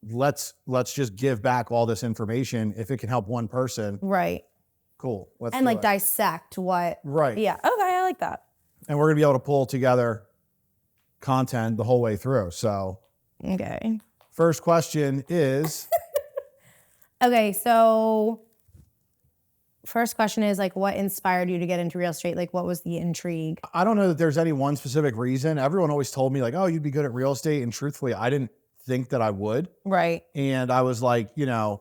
let's just give back all this information. If it can help one person, right. Cool. And like dissect what. Right. Yeah. Okay. I like that. And we're going to be able to pull together content the whole way through. So. Okay. First question is. Okay. So first question is like, what inspired you to get into real estate? Like, what was the intrigue? I don't know that there's any one specific reason. Everyone always told me like, oh, you'd be good at real estate. And truthfully, I didn't think that I would. Right. And I was like,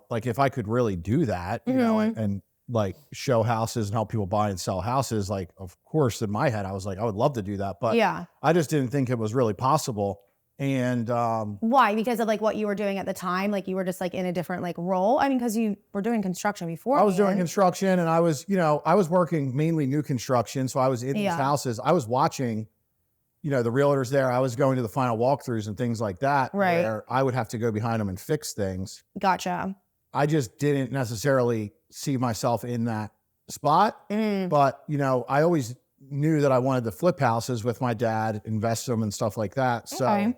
like if I could really do that, you know, and like show houses and help people buy and sell houses, like, of course, in my head, I was like, I would love to do that. But I just didn't think it was really possible. And why? Because of like what you were doing at the time? Like you were just like in a different like role? I mean, because you were doing construction before. I was doing construction and I was working mainly new construction. So I was in these houses. I was watching, the realtors there. I was going to the final walkthroughs and things like that. Right. Where I would have to go behind them and fix things. Gotcha. I just didn't necessarily see myself in that spot. But, I always knew that I wanted to flip houses with my dad, invest them and stuff like that. So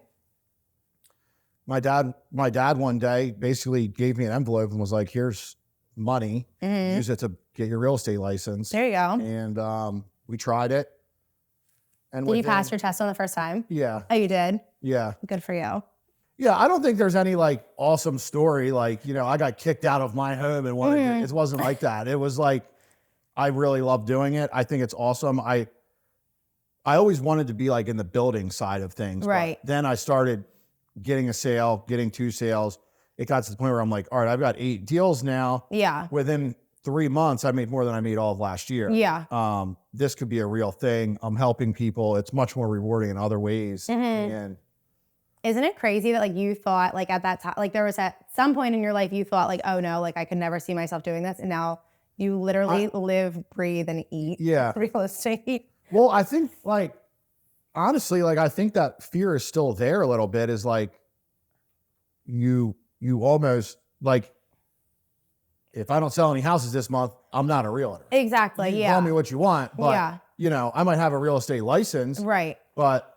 my dad one day basically gave me an envelope and was like, here's money, use it to get your real estate license. There you go. And we tried it. And did you pass your test on the first time? Yeah. Oh, you did? Yeah. Good for you. Yeah, I don't think there's any like awesome story. Like, I got kicked out of my home and wanted it wasn't like that. It was like, I really love doing it. I think it's awesome. I always wanted to be like in the building side of things. Right. But then I started getting a sale, getting 2 sales. It got to the point where I'm like, all right, I've got 8 deals now. Yeah. Within 3 months, I made more than I made all of last year. Yeah. This could be a real thing. I'm helping people. It's much more rewarding in other ways. And isn't it crazy that like you thought like at that time, like there was at some point in your life you thought like, oh no, like I could never see myself doing this. And now you literally live, breathe, and eat real estate. Well, I think like, honestly, like I think that fear is still there a little bit, is like you almost like, if I don't sell any houses this month, I'm not a realtor. Exactly. You call me what you want, but I might have a real estate license, right? But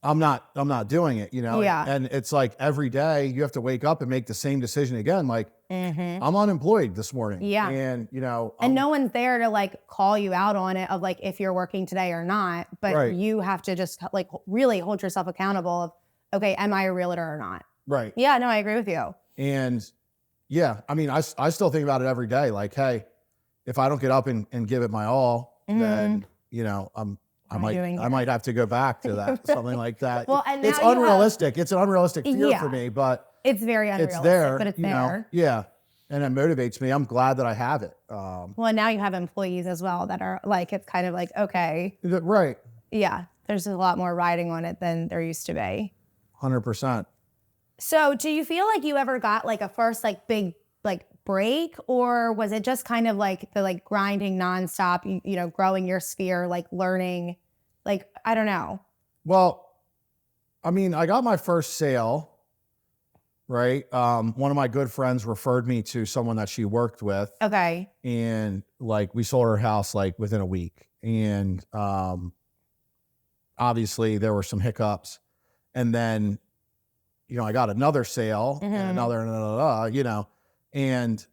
I'm not doing it, Yeah. And it's like every day you have to wake up and make the same decision again. Like I'm unemployed this morning. Yeah. And and no one's there to like call you out on it of like if you're working today or not, but you have to just like really hold yourself accountable of, okay, am I a realtor or not? Right. Yeah, no, I agree with you. And yeah, I mean, I still think about it every day. Like, hey, if I don't get up and give it my all, then, I might have to go back to that, something like that. Well, and it's unrealistic. It's an unrealistic fear for me, but it's very unrealistic, it's there, but it's there. Yeah. And it motivates me. I'm glad that I have it. Well, and now you have employees as well that are like, it's kind of like, okay. Right. Yeah. There's a lot more riding on it than there used to be. 100%. So do you feel like you ever got like a first like big like break, or was it just kind of like the like grinding nonstop, growing your sphere, like learning, like, I don't know. Well, I mean, I got my first sale, right? One of my good friends referred me to someone that she worked with. Okay. And like we sold her house like within a week. And obviously there were some hiccups. And then, I got another sale and another, and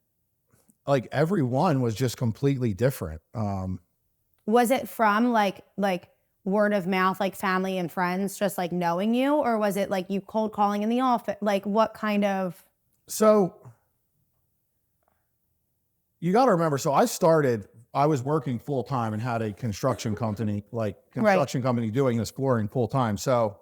like every one was just completely different. Was it from like word of mouth, like family and friends just like knowing you, or was it like you cold calling in the office? Like what kind of? So you got to remember, I was working full time and had a construction company, company doing this flooring full time. So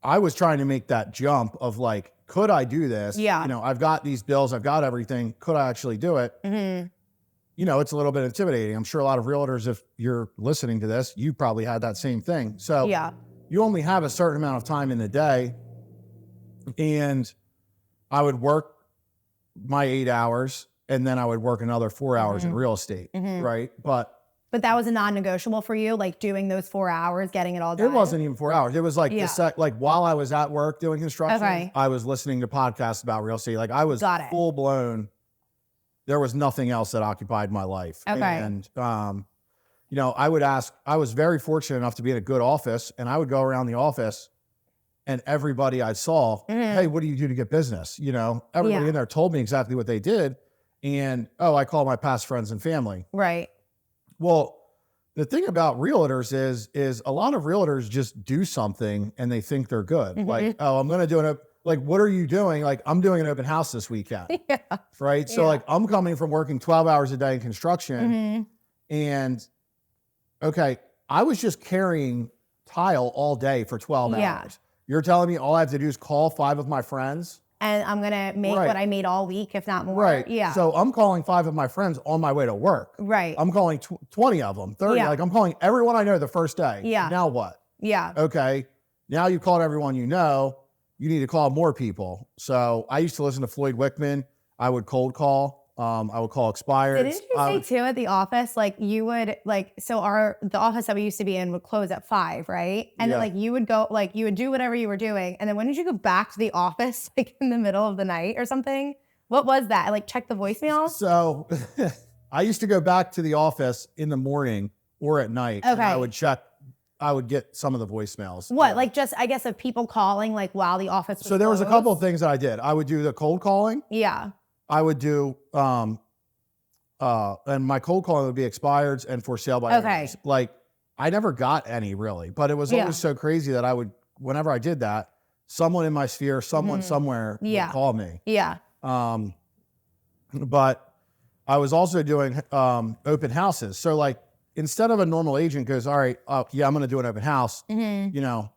I was trying to make that jump of like, could I do this? Yeah. I've got these bills, I've got everything. Could I actually do it? Mm-hmm. It's a little bit intimidating. I'm sure a lot of realtors, if you're listening to this, you probably had that same thing. So you only have a certain amount of time in the day. And I would work my 8 hours and then I would work another 4 hours in real estate. Right. But that was a non-negotiable for you, like doing those 4 hours, getting it all done? It wasn't even 4 hours. It was like like while I was at work doing construction, I was listening to podcasts about real estate. Like I was full blown. There was nothing else that occupied my life. Okay. And, I was very fortunate enough to be in a good office, and I would go around the office and everybody I saw, hey, what do you do to get business? You know, everybody in there told me exactly what they did. And, I call my past friends and family. Right. Well, the thing about realtors is a lot of realtors just do something and they think they're good. Like, I'm going to do like, what are you doing? Like, I'm doing an open house this weekend. Right. So like, I'm coming from working 12 hours a day in construction and okay, I was just carrying tile all day for 12 hours. You're telling me all I have to do is call 5 of my friends? And I'm going to make what I made all week, if not more. Right. Yeah. So I'm calling 5 of my friends on my way to work. Right. I'm calling 20 of them, 30. Like I'm calling everyone I know the first day. Yeah. Now what? Yeah. Okay. Now you've called everyone you know. You need to call more people. So I used to listen to Floyd Wickman. I would cold call. I would call expireds. Didn't you say too at the office, like you would the office that we used to be in would close at 5, right? And then like you would go, like you would do whatever you were doing. And then when did you go back to the office, like in the middle of the night or something? What was that? Like check the voicemails? So I used to go back to the office in the morning or at night. And I would get some of the voicemails. What? Like just, I guess, of people calling like while the office was So there was a closed? couple of things that I did. I would do the cold calling. Yeah. I would do, and my cold calling would be expireds and for sale by owners. Like I never got any really, but it was always so crazy that I would, whenever I did that, someone in my sphere, someone somewhere would call me. Yeah. But I was also doing open houses. So like instead of a normal agent goes, all right, I'm going to do an open house. You know,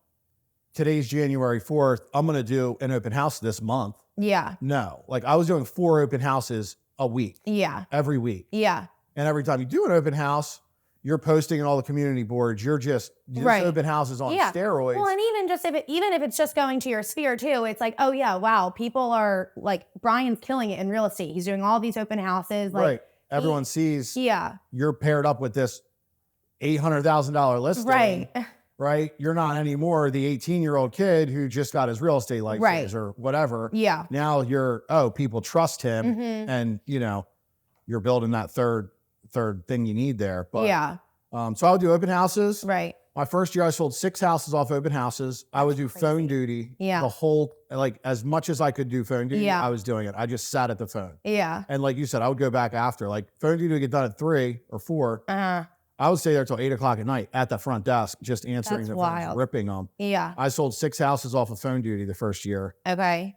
today's January 4th. I'm going to do an open house this month. Yeah. No, like I was doing 4 open houses a week. Yeah. Every week. Yeah. And every time you do an open house, you're posting in all the community boards. You're just open houses on steroids. Well, and even if it's just going to your sphere too, it's like, oh yeah, wow, people are like, Brian's killing it in real estate. He's doing all these open houses. Like, everyone sees. Yeah. You're paired up with this $800,000 listing. Right. Right? You're not anymore the 18-year-old kid who just got his real estate license or whatever. Yeah. Now you're, people trust him and, you know, you're building that third thing you need there. But, so I would do open houses. Right. My first year, I sold 6 houses off open houses. I would do phone duty. Yeah. The whole, like as much as I could do phone duty, I was doing it. I just sat at the phone. Yeah. And like you said, I would go back after. Like phone duty would get done at 3 or 4. I would stay there till 8 o'clock at night at the front desk, just answering the phones, ripping them. Yeah. I sold 6 houses off of phone duty the first year. Okay.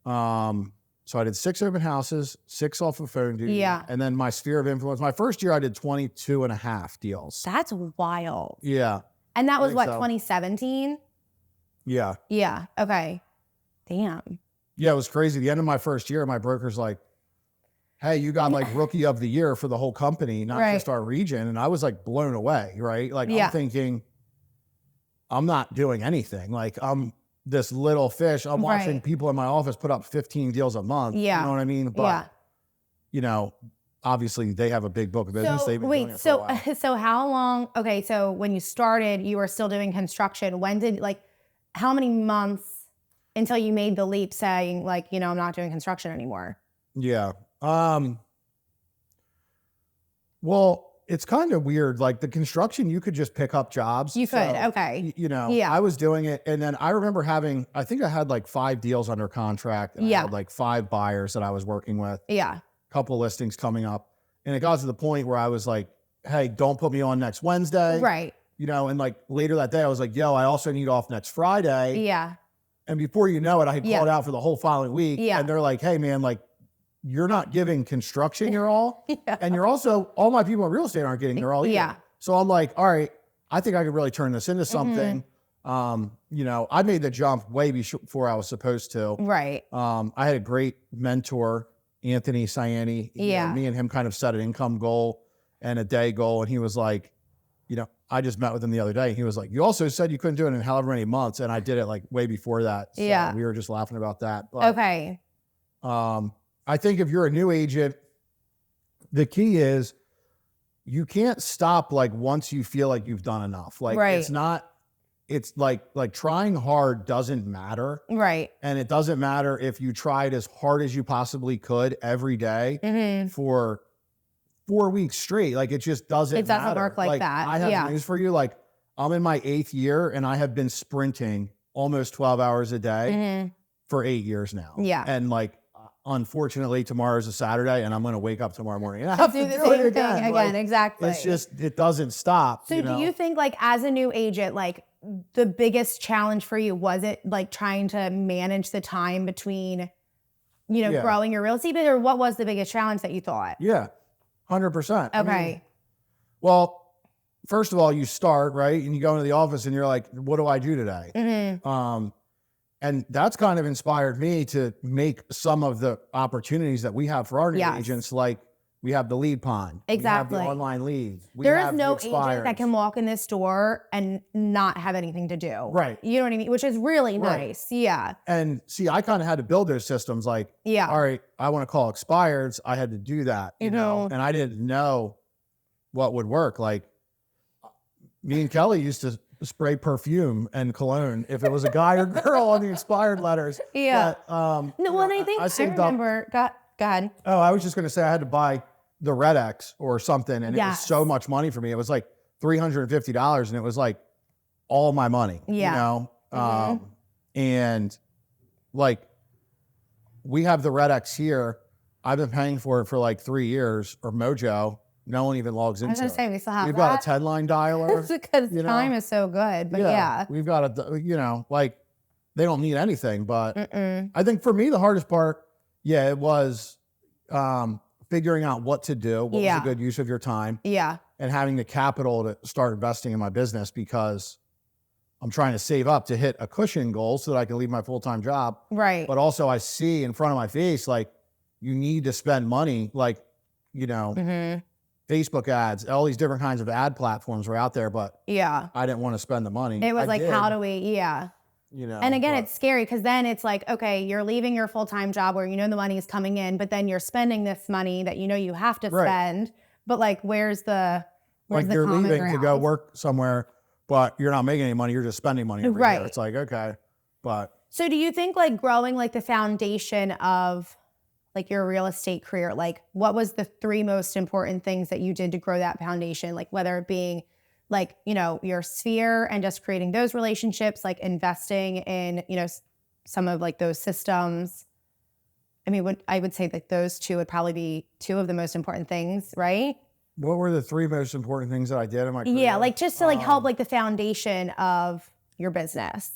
So I did 6 open houses, 6 off of phone duty. Yeah. And then my sphere of influence, my first year I did 22 and a half deals. That's wild. Yeah. And that was what, 2017? Yeah. Yeah. Okay. Damn. Yeah, it was crazy. The end of my first year, my broker's like, hey, you got like rookie of the year for the whole company, not just our region. And I was like blown away, right? Like I'm thinking, I'm not doing anything. Like I'm this little fish. I'm watching people in my office put up 15 deals a month. Yeah. You know what I mean? But, you know, obviously they have a big book of business. So, They've been doing it for a while. So how long, okay, so when you started, you were still doing construction. When did, like, how many months until you made the leap saying like, you know, I'm not doing construction anymore? Yeah. Well, it's kind of weird. Like the construction, you could just pick up jobs. You could, okay. You know, I was doing it. And then I remember I think I had like 5 deals under contract. And I had like 5 buyers that I was working with. Yeah. Couple listings coming up. And it got to the point where I was like, hey, don't put me on next Wednesday. Right. You know, and like later that day, I was like, yo, I also need off next Friday. Yeah. And before you know it, I had called out for the whole following week. Yeah. And they're like, hey man, like, you're not giving construction your all. And you're also, all my people in real estate aren't getting their all either. Yeah. So I'm like, all right, I think I could really turn this into something. You know, I made the jump way before I was supposed to. Right. I had a great mentor, Anthony Ciani. You know, me and him kind of set an income goal and a day goal. And he was like, you know, I just met with him the other day. And he was like, you also said you couldn't do it in however many months. And I did it like way before that. So we were just laughing about that. But, okay. I think if you're a new agent, the key is you can't stop like once you feel like you've done enough. Like it's like trying hard doesn't matter. Right. And it doesn't matter if you tried as hard as you possibly could every day for 4 weeks straight. Like it just doesn't matter. Work like that. I have news for you. Like I'm in my 8th year and I have been sprinting almost 12 hours a day for 8 years now. Yeah. And like, unfortunately, tomorrow's a Saturday and I'm going to wake up tomorrow morning and I have do to the do same it again. thing again. Exactly. It's just, it doesn't stop. So do you think like as a new agent, like the biggest challenge for you, was it like trying to manage the time between, growing your real estate business, or what was the biggest challenge that you thought? Yeah, 100%. Okay. Well, first of all, you start, right? And you go into the office and you're like, what do I do today? And that's kind of inspired me to make some of the opportunities that we have for our new agents, like we have the lead pond. Exactly. We have the online leads. There is no agent that can walk in this door and not have anything to do. Right. You know what I mean? Which is really nice. Yeah. And see, I kind of had to build those systems like, all right, I want to call expireds. I had to do that, you know, and I didn't know what would work. Like me and Kelly used to spray perfume and cologne if it was a guy or girl on the expired letters. Yeah. But, no, well, I think I remember. Go ahead. Oh, I was just going to say I had to buy the Red X or something, and it was so much money for me. It was like $350, and it was like all my money. You know, and like we have the Red X here. I've been paying for it for like 3 years, or Mojo. No one even logs into it. I was going to say, we still have We've got a 10-line dialer. Because time is so good, but We've got a, like, they don't need anything, but I think for me, the hardest part, it was figuring out what to do, what was a good use of your time, and having the capital to start investing in my business, because I'm trying to save up to hit a cushion goal so that I can leave my full-time job. Right. But also I see in front of my face, like, you need to spend money, like, Facebook ads, all these different kinds of ad platforms were out there, but I didn't want to spend the money. It was how do we, and again, it's scary because then it's like, okay, you're leaving your full-time job where the money is coming in, but then you're spending this money that you have to spend, but like, where's the you're leaving to go work somewhere, but you're not making any money, you're just spending money every year. It's like, okay, but. So do you think like growing like the foundation of like your real estate career, like what was the 3 most important things that you did to grow that foundation? Like whether it being like, your sphere and just creating those relationships, like investing in, some of like those systems. I mean, I would say that those 2 would probably be 2 of the most important things, right? What were the 3 most important things that I did in my career? Yeah, like just to like help like the foundation of your business.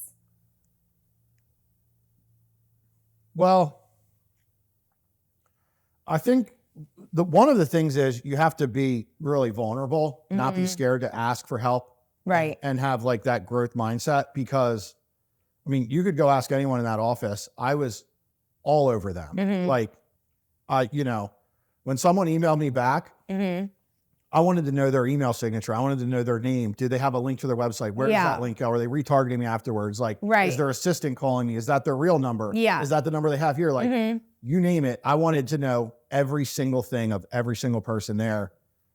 Well, I think one of the things is you have to be really vulnerable, not be scared to ask for help. Right. And have like that growth mindset, because I mean, you could go ask anyone in that office. I was all over them. Like, when someone emailed me back, I wanted to know their email signature. I wanted to know their name. Do they have a link to their website? Where does that link go? Are they retargeting me afterwards? Like, is their assistant calling me? Is that their real number? Yeah. Is that the number they have here? Like, you name it. I wanted to know every single thing of every single person there.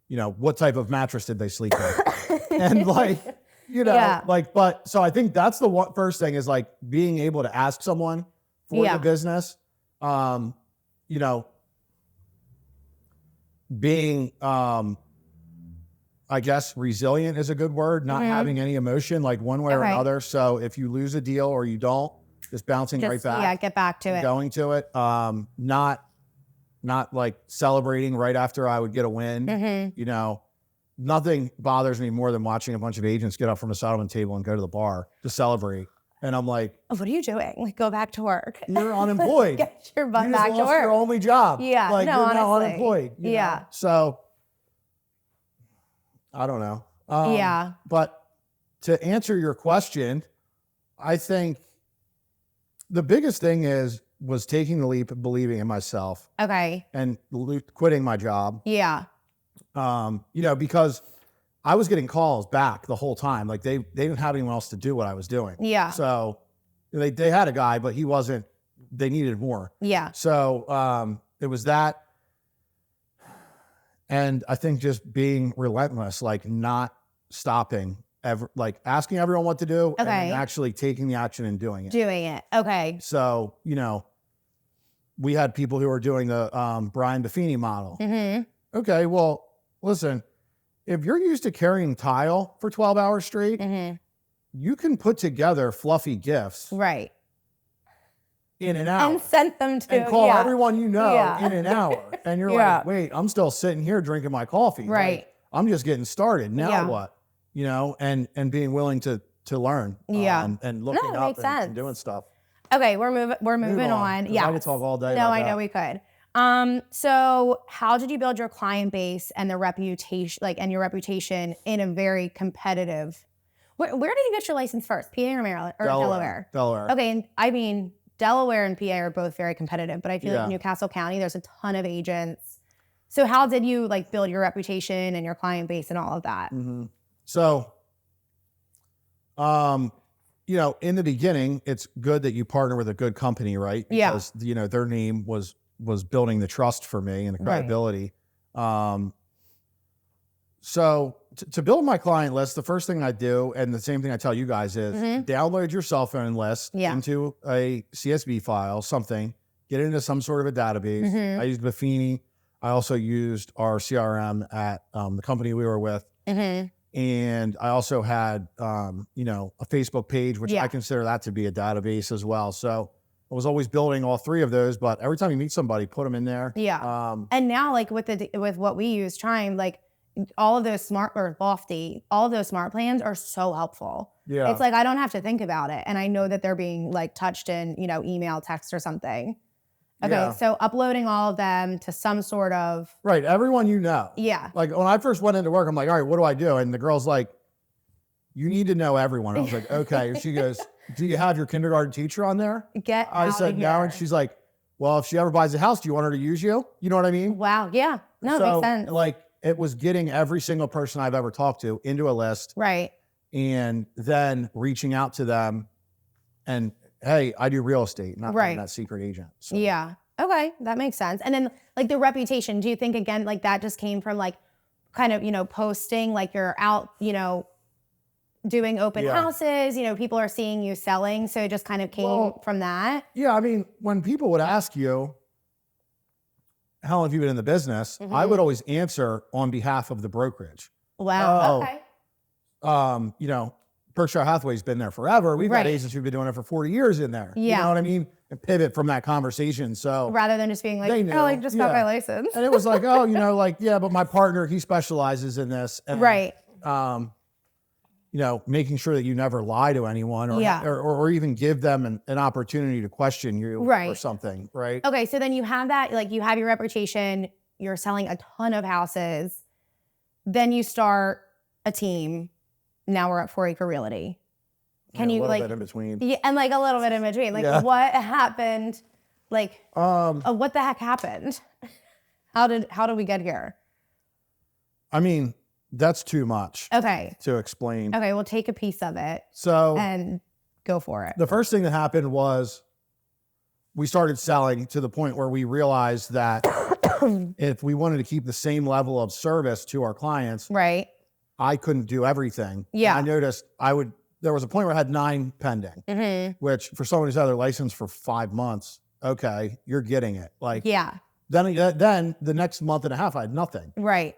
What type of mattress did they sleep in? And like, but so I think that's the first thing is like being able to ask someone for the business. Being, I guess resilient is a good word, not having any emotion, like one way or another. So if you lose a deal or you don't, just bouncing right back. Yeah, get back to it. Going to it. Not like celebrating right after I would get a win. Nothing bothers me more than watching a bunch of agents get up from a settlement table and go to the bar to celebrate. And I'm like, what are you doing? Like, go back to work. You're unemployed. Get your butt you back just to lost work. Your only job. Yeah, like no, you're honestly. now unemployed. You know? So I don't know. But to answer your question, I think the biggest thing was taking the leap, believing in myself. Okay. And quitting my job. Yeah. Because I was getting calls back the whole time. Like they didn't have anyone else to do what I was doing. Yeah. So they had a guy, but he wasn't, they needed more. Yeah. So it was that. And I think just being relentless, like not stopping, ever, like asking everyone what to do and actually taking the action and doing it. Okay. So, we had people who were doing the Brian Buffini model. Okay, well, listen, if you're used to carrying tile for 12 hours straight, you can put together fluffy gifts Right. in an hour. And send them to. And call everyone you know Yeah. in an hour. And you're like, wait, I'm still sitting here drinking my coffee. Right. Like, I'm just getting started. Now what? You know, and being willing to learn. And looking up and doing stuff. Okay, we're moving on. Yeah. I could talk all day. No, I know we could. So how did you build your client base and the reputation, and your reputation in a very competitive? Where did you get your license first? PA or Maryland or Delaware? Delaware. Okay, and I mean Delaware and PA are both very competitive, but I feel like Newcastle County, there's a ton of agents. So how did you build your reputation and your client base and all of that? Mm-hmm. So, you know, in the beginning, it's good that you partner with a good company, right? Because, you know, their name was building the trust for me and the credibility. Right. So to build my client list, the first thing I do, and the same thing I tell you guys is download your cell phone list into a CSV file, something, get it into some sort of a database. I used Buffini. I also used our CRM at the company we were with. And I also had, you know, a Facebook page, which I consider that to be a database as well. So I was always building all three of those, but every time you meet somebody, put them in there. Yeah. And now with what we use, Chime, all of those Lofty, all of those smart plans are so helpful. Yeah. It's I don't have to think about it. And I know that they're being touched in, you know, email, text or something. Okay. So uploading all of them to some sort of. Right. Everyone you know. Yeah. When I first went into work, I'm like, all right, what do I do? And the girl's like, you need to know everyone. I was like, okay. And she goes, do you have your kindergarten teacher on there? I said, no. And she's like, well, if she ever buys a house, do you want her to use you? You know what I mean? Wow. Yeah. No, so, it makes sense. It was getting every single person I've ever talked to into a list. Right. And then reaching out to them and, hey, I do real estate, not that secret agent. So. Yeah. Okay. That makes sense. And then the reputation, do you think again, that just came from kind of, you know, posting, you're out, you know, doing open houses, you know, people are seeing you selling. So it just kind of came from that. Yeah. I mean, when people would ask you, how long have you been in the business? I would always answer on behalf of the brokerage. Wow. Okay. You know, Berkshire Hathaway's been there forever. We've got agents who've been doing it for 40 years in there. Yeah. You know what I mean? And pivot from that conversation. So rather than just being I just got my license. And it was oh, you know, but my partner, he specializes in this. And, you know, making sure that you never lie to anyone or even give them an opportunity to question you or something, right? Okay, so then you have that, you have your reputation, you're selling a ton of houses, then you start a team. Now we're at Foraker Realty. Can you a little bit in between? Yeah, and a little bit in between. What happened? What the heck happened? How did we get here? I mean, that's too much. Okay. To explain. Okay, we'll take a piece of it. So and go for it. The first thing that happened was we started selling to the point where we realized that if we wanted to keep the same level of service to our clients, I couldn't do everything. Yeah. And I noticed there was a point where I had 9 pending, which for someone who's had their license for 5 months, okay, you're getting it. Then the next month and a half, I had nothing. Right.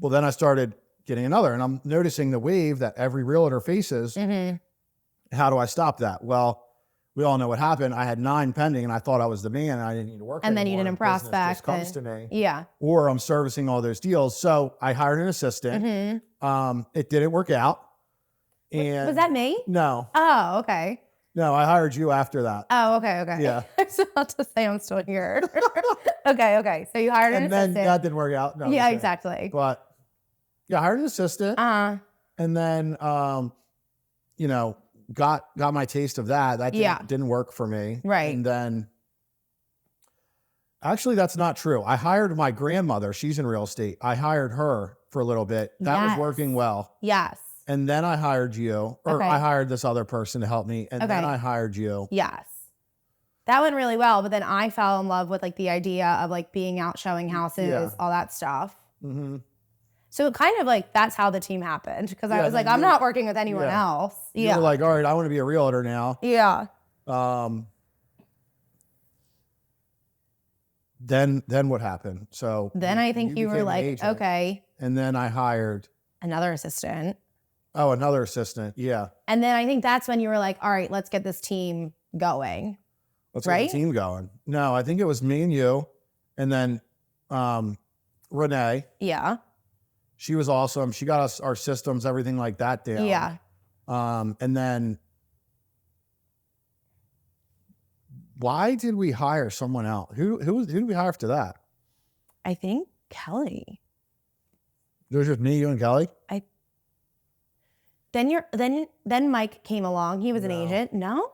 Well, then I started getting another, and I'm noticing the wave that every realtor faces. How do I stop that? Well, we all know what happened. I had 9 pending, and I thought I was the man, and I didn't need to work anymore. And then you didn't prospect. Just comes to me. Yeah. Or I'm servicing all those deals. So I hired an assistant. It didn't work out. And was that me? No. Oh, okay. No, I hired you after that. Oh, okay. Yeah. I was about to say I'm still here. Okay. So you hired an assistant. And then that didn't work out. No, yeah, exactly. But I hired an assistant. And then, you know, got my taste of that. That didn't work for me. Right. And then, actually, that's not true. I hired my grandmother. She's in real estate. I hired her for a little bit. That was working well. Yes. And then I hired you, or I hired this other person to help me. And then I hired you. Yes. That went really well. But then I fell in love with the idea of being out showing houses, all that stuff. So it kind of that's how the team happened. Because I was I'm not working with anyone else. You were all right, I want to be a realtor now. Yeah. Then what happened? So then I think you were okay. And then I hired another assistant. Oh, another assistant. Yeah. And then I think that's when you were like, all right, let's get this team going. Let's right? get the team going. No, I think it was me and you, and then Renee. Yeah. She was awesome. She got us our systems, everything like that down. Yeah. And then why did we hire someone else? Who did we hire after that? I think Kelly. It was just me, you, and Kelly? Then Mike came along. He was an No. agent. No?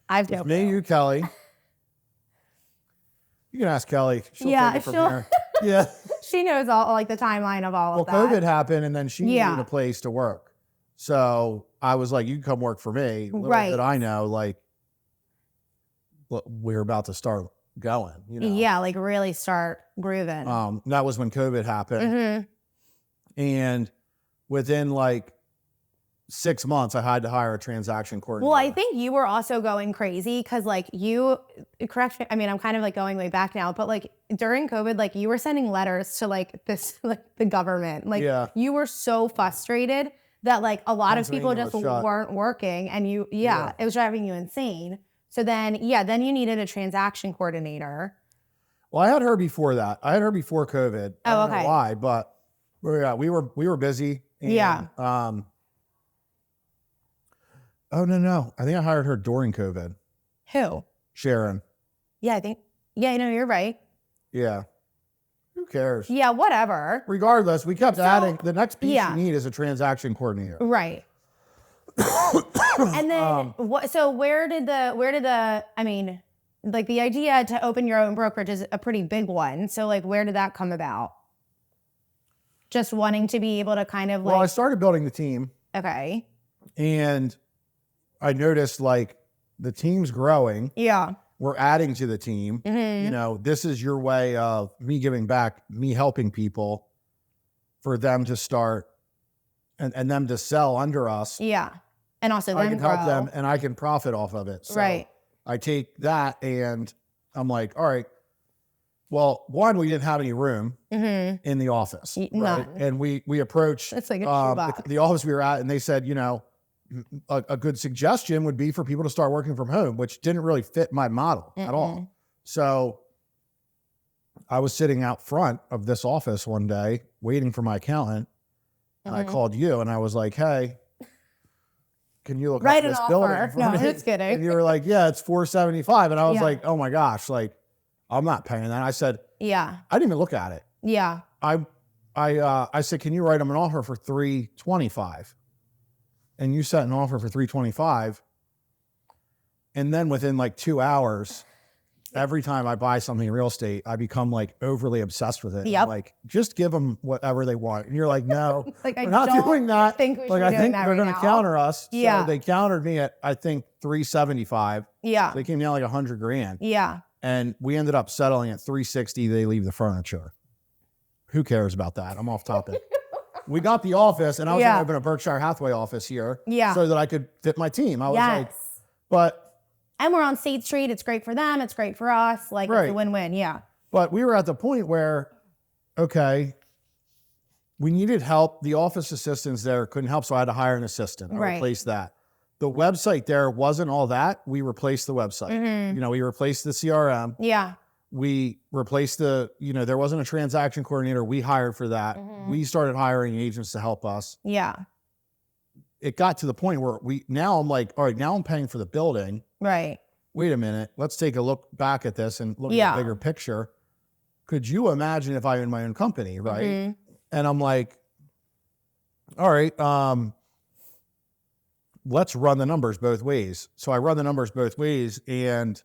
I've It's me, you, Kelly. You can ask Kelly. She'll take it from here. Yeah. She knows all like the timeline of all of that. Well, COVID happened, and then she Yeah. needed a place to work. So I was like, you can come work for me. Little Right. did I know, like, we're about to start going, you know? Yeah, like really start grooving. That was when COVID happened. Mm-hmm. And within like 6 months, I had to hire a transaction coordinator. Well, I think you were also going crazy because like you, correct me, I mean, I'm kind of like going way back now, but like during COVID, like you were sending letters to like this, like the government. Like Yeah. you were so frustrated that like a lot of people Pennsylvania just was shut. weren't working and you, Yeah. it was driving you insane. So then you needed a transaction coordinator. Well, I had her before that. I had her before COVID. I don't know okay. why, but we were busy. And, Yeah. Oh, no. I think I hired her during COVID. Who? Sharon. Yeah, you're right. Yeah. Who cares? Yeah, whatever. Regardless, we kept adding. The next piece yeah. you need is a transaction coordinator. Right. And then what? So where did the? I mean, like the idea to open your own brokerage is a pretty big one. So like, where did that come about? Just wanting to be able to kind of like. Well, I started building the team, Okay. and I noticed like the team's growing. Yeah. We're adding to the team. Mm-hmm. You know, this is your way of me giving back, me helping people for them to start and them to sell under us. Yeah. And also I them can grow. help them and I can profit off of it. So Right. I take that and I'm like, all right, well, one, we didn't have any room Mm-hmm. in the office. Right? None. And we approached It's like a shoebox. the office we were at, and they said, you know, a good suggestion would be for people to start working from home, which didn't really fit my model at all. So I was sitting out front of this office one day waiting for my accountant, and I called you and I was like, hey, can you look Write up an this offer. building for No, me? just kidding. And you were like, yeah, it's $475. And I was Yeah. like, oh my gosh, like, I'm not paying that. I said, Yeah. I didn't even look at it. Yeah. I said, can you write them an offer for $325? And you set an offer for $325. And then within like 2 hours, every time I buy something in real estate, I become like overly obsessed with it. Yep. I'm like, just give them whatever they want. And you're like, no, Like I we're not don't doing that. think we should Like, be I doing think that they're right going to now. counter us. Yeah. So they countered me at, I think, $375. Yeah. They came down like $100,000. Yeah. And we ended up settling at $360. They leave the furniture. Who cares about that? I'm off topic. We got the office, and I was Yeah. going to open a Berkshire Hathaway office here, Yeah. so that I could fit my team. I was like, Yes. but And we're on State Street. It's great for them. It's great for us. Like it's Right. a win-win. Yeah. we were at the point where, okay, we needed help. The office assistants there couldn't help, so I had to hire an assistant. I Right. replaced that. The website there wasn't all that. We replaced the website. Mm-hmm. You know, we replaced the CRM. Yeah. We replaced there wasn't a transaction coordinator. We hired for that. Mm-hmm. We started hiring agents to help us. Yeah. It got to the point where now I'm like, all right, now I'm paying for the building. Right. Wait a minute. Let's take a look back at this and look Yeah. at the bigger picture. Could you imagine if I owned my own company, right? Mhm. And I'm like, all right, let's run the numbers both ways. So I run the numbers both ways, and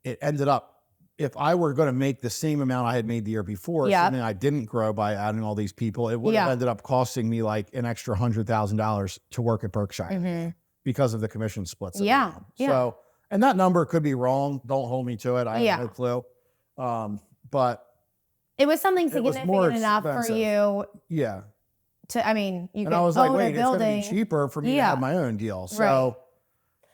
it ended up, if I were going to make the same amount I had made the year before, Yeah. something I didn't grow by adding all these people, it would have Yeah. ended up costing me like an extra $100,000 to work at Berkshire Mhm. because of the commission splits. that Yeah, we had. yeah. So, and that number could be wrong. Don't hold me to it. I Yeah. have no clue. But It was something It was more significant enough for expensive. you yeah. to, I mean, you And could I was like, own wait, a it's going to building. be cheaper for me to Yeah. have my own deal. So, Right.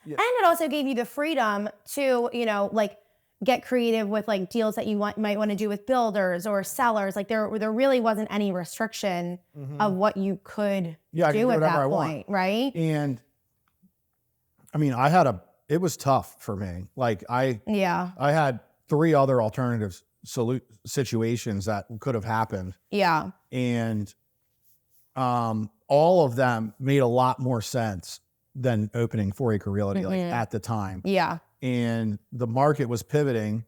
And it also gave you the freedom to, like get creative with like deals that you might want to do with builders or sellers. Like there really wasn't any restriction of what you could do at that point, right? And I mean, it was tough for me. Like I had 3 other alternative situations that could have happened. Yeah. And all of them made a lot more sense than opening Foraker Realty like at the time. Yeah. And the market was pivoting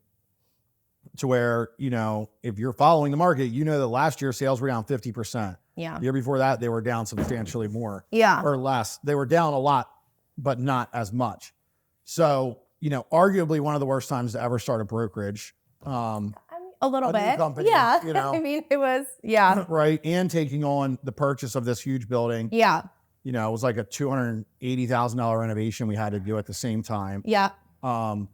to where, you know, if you're following the market, you know that last year sales were down 50%. Yeah. The year before that, they were down substantially more. Yeah. Or less. They were down a lot, but not as much. So, you know, arguably one of the worst times to ever start a brokerage. A little bit. Company, yeah. You know, I mean, it was, yeah. Right. And taking on the purchase of this huge building. Yeah. You know, it was like a $280,000 renovation we had to do at the same time. Yeah. I'm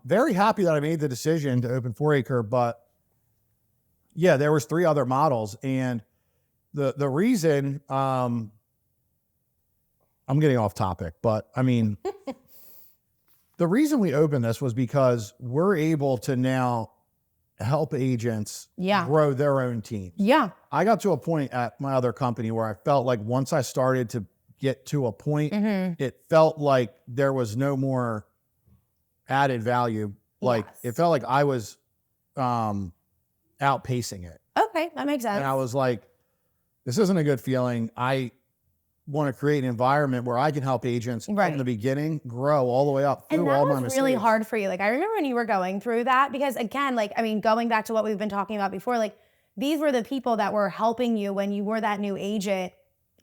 very happy that I made the decision to open Foraker, but yeah, there was 3 other models. And the reason, I'm getting off topic, but I mean, the reason we opened this was because we're able to now help agents grow their own teams. Yeah. I got to a point at my other company where I felt like once I started to get to a point, it felt like there was no more added value. Like it felt like I was outpacing it. Okay, that makes sense. And I was like, this isn't a good feeling. I want to create an environment where I can help agents from the beginning grow all the way up through all my mistakes. And that was really hard for you. Like I remember when you were going through that, because again, like, I mean, going back to what we've been talking about before, like these were the people that were helping you when you were that new agent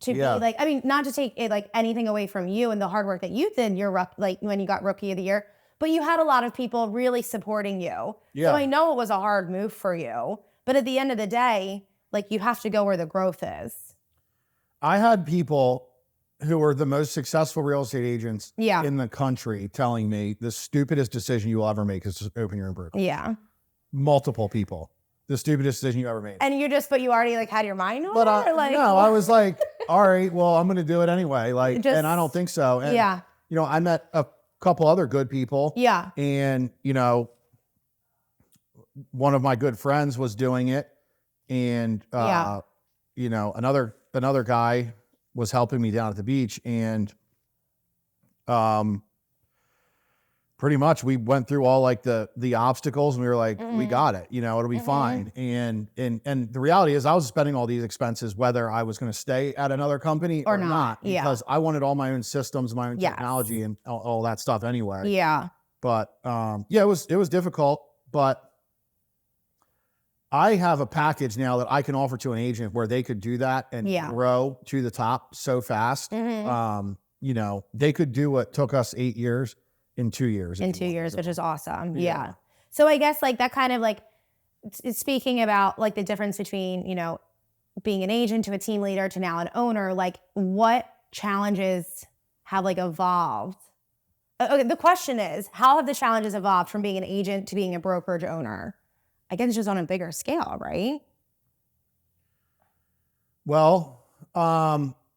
to be like, I mean, not to take it like anything away from you and the hard work that you did, like when you got Rookie of the Year, but you had a lot of people really supporting you. So I know it was a hard move for you, but at the end of the day, like you have to go where the growth is. I had people who were the most successful real estate agents in the country telling me the stupidest decision you will ever make is to open your own brokerage. Yeah. Multiple people. The stupidest decision you ever made. And but you already like had your mind on it? No, I was like, all right, well, I'm going to do it anyway. Like, and I don't think so. And, you know, I met a couple other good people. Yeah. And, you know, one of my good friends was doing it. And, you know, another guy was helping me down at the beach, and pretty much we went through all like the obstacles, and we were like, we got it, you know, it'll be fine. And the reality is I was spending all these expenses whether I was going to stay at another company or not, because I wanted all my own systems, my own technology and all that stuff anyway. Yeah. But it was difficult, but I have a package now that I can offer to an agent where they could do that and grow to the top so fast. You know, they could do what took us 8 years in 2 years. In 2 years, which is awesome. Yeah. So I guess like that kind of like speaking about like the difference between, you know, being an agent to a team leader to now an owner, like what challenges have like evolved? Okay, the question is, how have the challenges evolved from being an agent to being a brokerage owner? I guess it's just on a bigger scale, right? Well,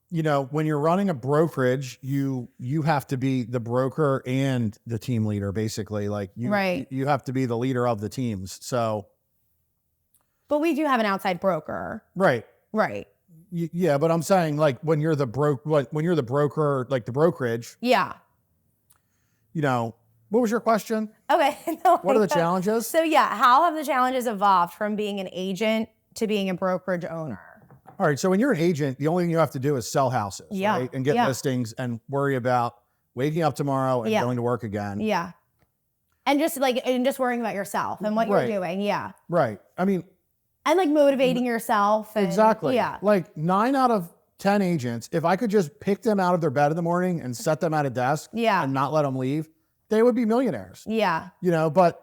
you know, when you're running a brokerage, you have to be the broker and the team leader, basically. Like you have to be the leader of the teams. So, but we do have an outside broker, right? Right. Yeah, but I'm saying like when you're the broker, like the brokerage. Yeah. You know. What was your question? Okay. What are the challenges? So how have the challenges evolved from being an agent to being a brokerage owner? All right. So when you're an agent, the only thing you have to do is sell houses, right? And get listings and worry about waking up tomorrow and going to work again. Yeah. And just worrying about yourself and what you're doing. Yeah. Right. I mean. And like motivating yourself. And, exactly. Yeah. Like 9 out of 10 agents, if I could just pick them out of their bed in the morning and set them at a desk and not let them leave, they would be millionaires. Yeah. You know, but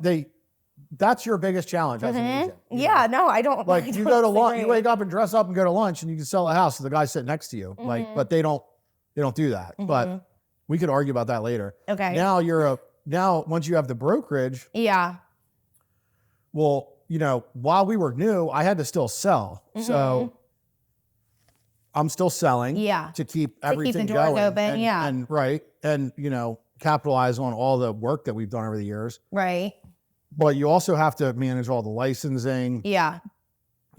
that's your biggest challenge as an agent. Yeah, no, I don't. Like you go to lunch, you wake up and dress up and go to lunch and you can sell a house to the guy sitting next to you. Like, but they don't do that. But we could argue about that later. Okay. Now once you have the brokerage. Yeah. Well, you know, while we were new, I had to still sell. So I'm still selling. Yeah. To keep everything the doors going. Open. And you know, capitalize on all the work that we've done over the years. Right. but you also have to manage all the licensing, Yeah.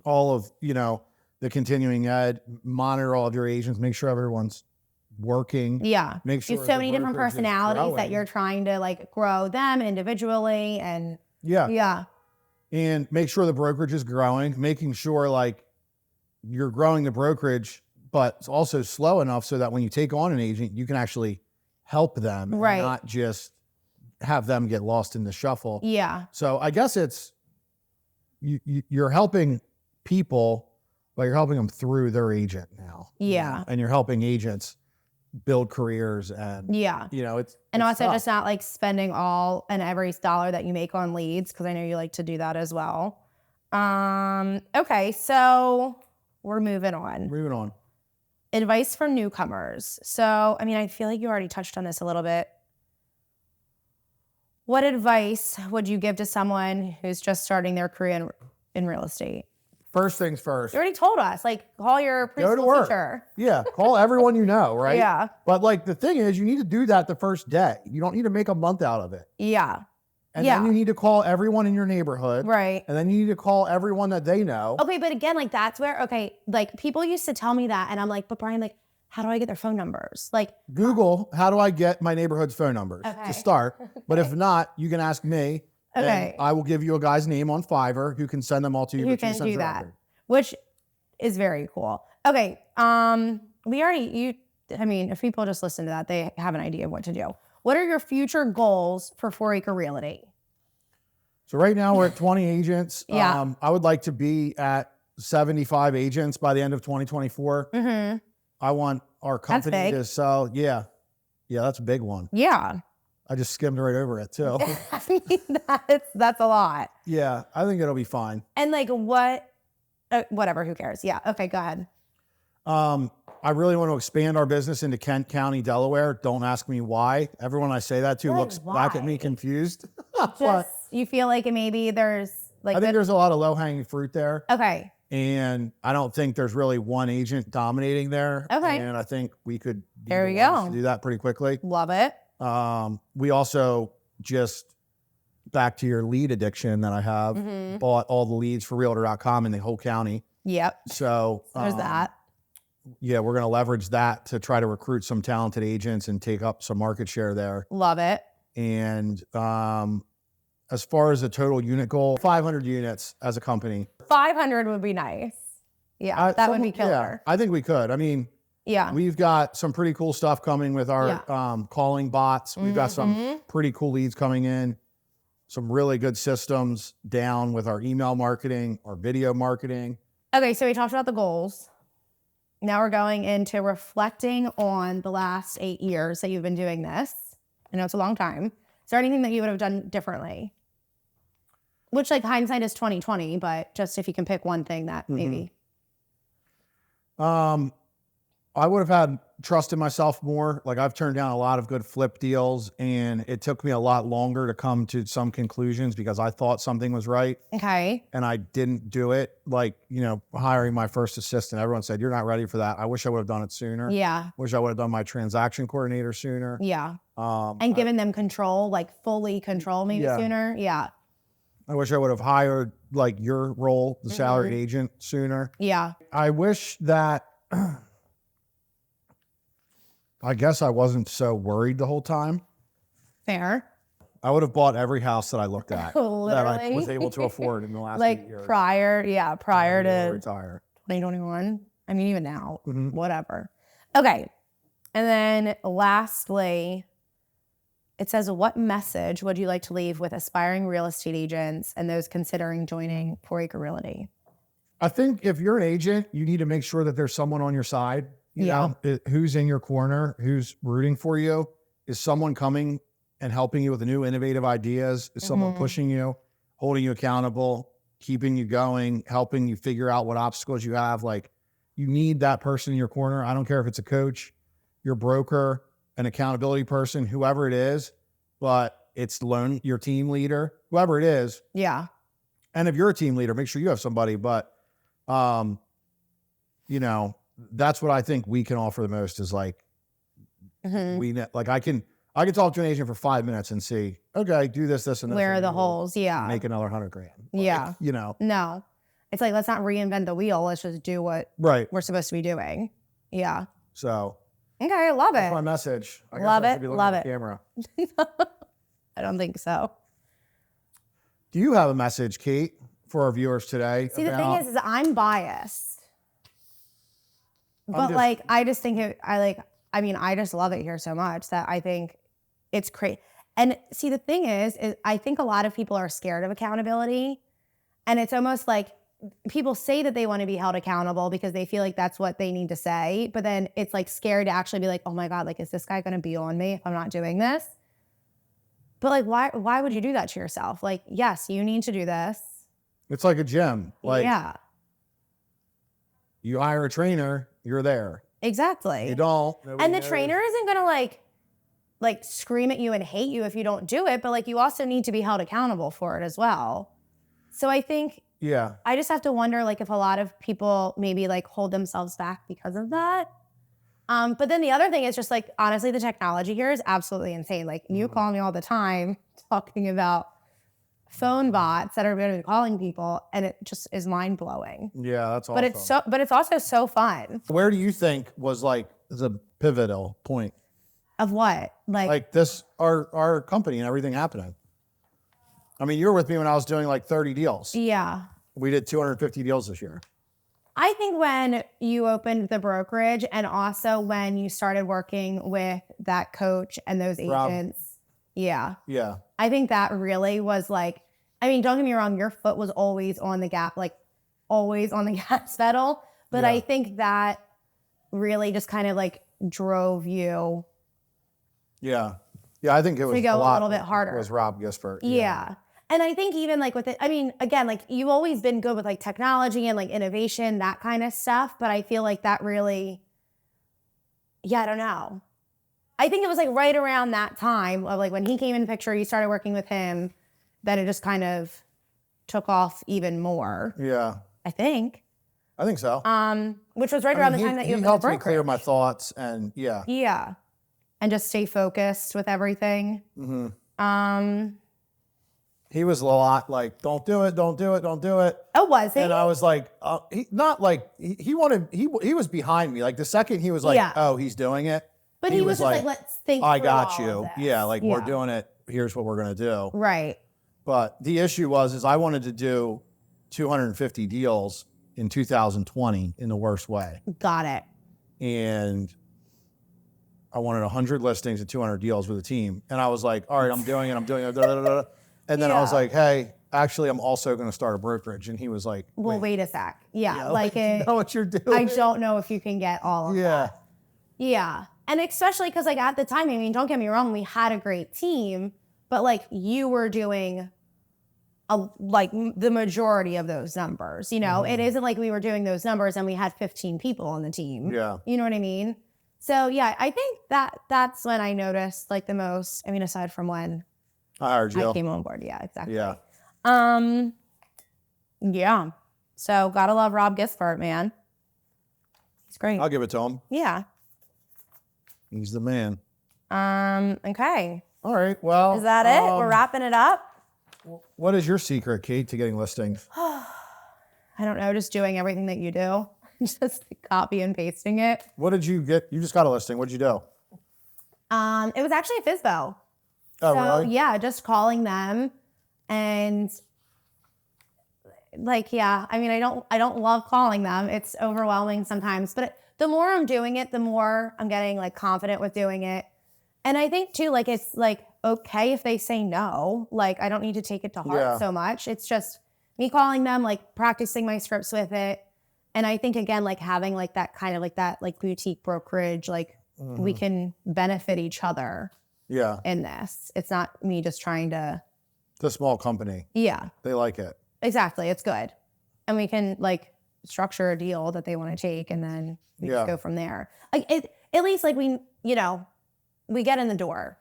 all of, the continuing ed, monitor all of your agents, make sure everyone's working. Yeah. Make sure There's so many different brokerage is personalities that growing. you're trying to like grow them individually and yeah. And make sure the brokerage is growing, making sure like you're growing the brokerage, but it's also slow enough so that when you take on an agent, you can actually help them Right. and not just have them get lost in the shuffle. Yeah. So I guess it's, you're helping people, but you're helping them through their agent now. Yeah. And you're helping agents build careers and, Yeah. it's also tough. just not like spending all and every dollar that you make on leads, because I know you like to do that as well. Okay, so we're moving on. Moving on. Advice for newcomers. So, I mean, I feel like you already touched on this a little bit. What advice would you give to someone who's just starting their career in real estate? First things first. You already told us, like, call your Go to preschool work. teacher. Yeah, call everyone you know, right? Yeah. But like the thing is, you need to do that the first day. You don't need to make a month out of it. Yeah. And Yeah. then you need to call everyone in your neighborhood. Right. And then you need to call everyone that they know. Okay, but again, like that's where, okay, like people used to tell me that and I'm like, but Brian, like, how do I get their phone numbers? Like, Google, how do I get my neighborhood's phone numbers Okay. to start? But if not, you can ask me. Okay. And I will give you a guy's name on Fiverr who can send them all to you. you but can sends do a that, record. which is very cool. Okay, if people just listen to that, they have an idea of what to do. What are your future goals for Foraker Realty? So right now we're at 20 agents. Yeah. I would like to be at 75 agents by the end of 2024. Mm-hmm. I want our company big. to sell. Yeah, that's a big one. Yeah. I just skimmed right over it too. I mean, that's a lot. Yeah, I think it'll be fine. And like whatever, who cares? Yeah. Okay, go ahead. I really want to expand our business into Kent County, Delaware. Don't ask me why. Everyone I say that to Like, looks back at me why? confused. Just, But you feel like maybe there's like I think there's a lot of low-hanging fruit there. okay. And I don't think there's really one agent dominating there. Okay. And I think we could be There the we ones go. to do that pretty quickly. Love it. We also just, back to your lead addiction that I have, Mm-hmm. bought all the leads for realtor.com in the whole county. Yep. So There's that. Yeah, we're going to leverage that to try to recruit some talented agents and take up some market share there. Love it. And as far as the total unit goal, 500 units as a company. 500 would be nice. Yeah, that would be killer. Yeah, I think we could. I mean, Yeah. we've got some pretty cool stuff coming with our calling bots. We've got some pretty cool leads coming in, some really good systems down with our email marketing, our video marketing. Okay, so we talked about the goals. Now we're going into reflecting on the last 8 years that you've been doing this. I know it's a long time. Is there anything that you would have done differently? Which, like, hindsight is 20/20, but just if you can pick one thing that maybe. I would have had trust in myself more. Like, I've turned down a lot of good flip deals, and it took me a lot longer to come to some conclusions because I thought something was right Okay. and I didn't do it. Like, hiring my first assistant, everyone said, "You're not ready for that." I wish I would have done it sooner. Yeah. Wish I would have done my transaction coordinator sooner. Yeah. Um, And given them control, like fully control maybe Yeah. sooner. Yeah. I wish I would have hired like your role, the salaried agent, sooner. Yeah. I wish that, I guess I wasn't so worried the whole time. Fair. I would have bought every house that I looked at that I Literally. was able to afford in the last 8 Like years. prior to to retire. 2021. I mean, even now, Mhm. whatever. Okay. And then lastly, it says, what message would you like to leave with aspiring real estate agents and those considering joining Foraker Realty? I think if you're an agent, you need to make sure that there's someone on your side. You know, who's in your corner, who's rooting for you. Is someone coming and helping you with the new innovative ideas? Is someone pushing you, holding you accountable, keeping you going, helping you figure out what obstacles you have? Like, you need that person in your corner. I don't care if it's a coach, your broker, an accountability person, whoever it is, but it's your team leader, whoever it is. Yeah. And if you're a team leader, make sure you have somebody. But, that's what I think we can offer the most is like, I I could talk to an agent for 5 minutes and see, okay, do this, and this. Where are and the we'll holes? Yeah. Make another $100,000. Yeah. You know. No. It's like, let's not reinvent the wheel. Let's just do what we're supposed to be doing. Yeah. So. Okay, I love it. That's my message. I guess love I it. should be looking Love at it. the camera. I don't think so. Do you have a message, Kate, for our viewers today? See, the thing is I'm biased. But I just think I just love it here so much that I think it's crazy. And see, the thing is I think a lot of people are scared of accountability. And it's almost like people say that they want to be held accountable because they feel like that's what they need to say. But then it's like scary to actually be like, oh my God, like, is this guy going to be on me if I'm not doing this? But like, why would you do that to yourself? Like, yes, you need to do this. It's like a gym. Like, yeah. You hire a trainer, you're there. Exactly. You don't. And the trainer isn't going to like scream at you and hate you if you don't do it. But like, you also need to be held accountable for it as well. So I think, I just have to wonder like if a lot of people maybe like hold themselves back because of that. But then the other thing is just like, honestly, the technology here is absolutely insane. Like you call me all the time talking about phone bots that are going to be calling people, and it just is mind blowing. Yeah, that's awesome. But it's also so fun. Where do you think was like the pivotal point of what? Like this, our company and everything happening? I mean, you were with me when I was doing like 30 deals. Yeah. We did 250 deals this year. I think when you opened the brokerage and also when you started working with that coach and those agents. Rob. Yeah. Yeah. I think that really was like, I mean, don't get me wrong, your foot was always on the gas, like always on the gas pedal. But I think that really just kind of like drove you. Yeah. Yeah, I think it was to go a little bit harder. It was Rob Gisbert. Yeah. And I think even like with it, I mean, again, like you've always been good with like technology and like innovation, that kind of stuff. But I feel like that really, I don't know. I think it was like right around that time of like when he came in the picture, you started working with him, that it just kind of took off even more. Yeah. I think so. Which was right around the time that you helped me clear my thoughts and Yeah. And just stay focused with everything. Mm-hmm. He was a lot like, don't do it, don't do it, don't do it. Oh, was he? And I was like, he was behind me. Like the second he was like, oh, he's doing it. But he was just like, let's think I got you. Yeah, like we're doing it. Here's what we're going to do. Right. But the issue was I wanted to do 250 deals in 2020 in the worst way. Got it. And I wanted 100 listings and 200 deals with a team. And I was like, all right, I'm doing it. And then I was like, hey, actually, I'm also going to start a brokerage. And he was like, well, wait a sec. Yeah. Like you know what you're doing. I don't know if you can get all of that. Yeah. And especially because like at the time, I mean, don't get me wrong, we had a great team, but like you were doing like the majority of those numbers, you know, It isn't like we were doing those numbers and we had 15 people on the team. Yeah. You know what I mean? So yeah, I think that's when I noticed like the most, I mean, aside from when I hired you. I came on board. Yeah, exactly. Yeah. Yeah. So gotta love Rob Gisbert, man. He's great. I'll give it to him. Yeah. He's the man. Okay. All right. Well, is that it? We're wrapping it up. What is your secret, Kate, to getting listings? I don't know. Just doing everything that you do. Just copy and pasting it. What did you get? You just got a listing. What did you do? It was actually a FSBO. Oh, so, really? Yeah, just calling them and like, I mean, I don't love calling them. It's overwhelming sometimes, but the more I'm doing it, the more I'm getting like confident with doing it. And I think too, like, it's like, okay, if they say no, like I don't need to take it to heart so much. It's just me calling them, like practicing my scripts with it. And I think again, like having like that kind of like that, like boutique brokerage, like we can benefit each other. Yeah. In this. It's not me just trying to. It's a small company. Yeah. They like it. Exactly. It's good. And we can like structure a deal that they want to take and then we just go from there. Like at least like we get in the door.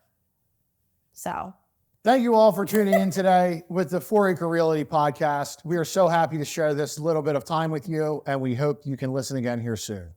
So. Thank you all for tuning in today with the Foraker Realty Podcast. We are so happy to share this little bit of time with you, and we hope you can listen again here soon.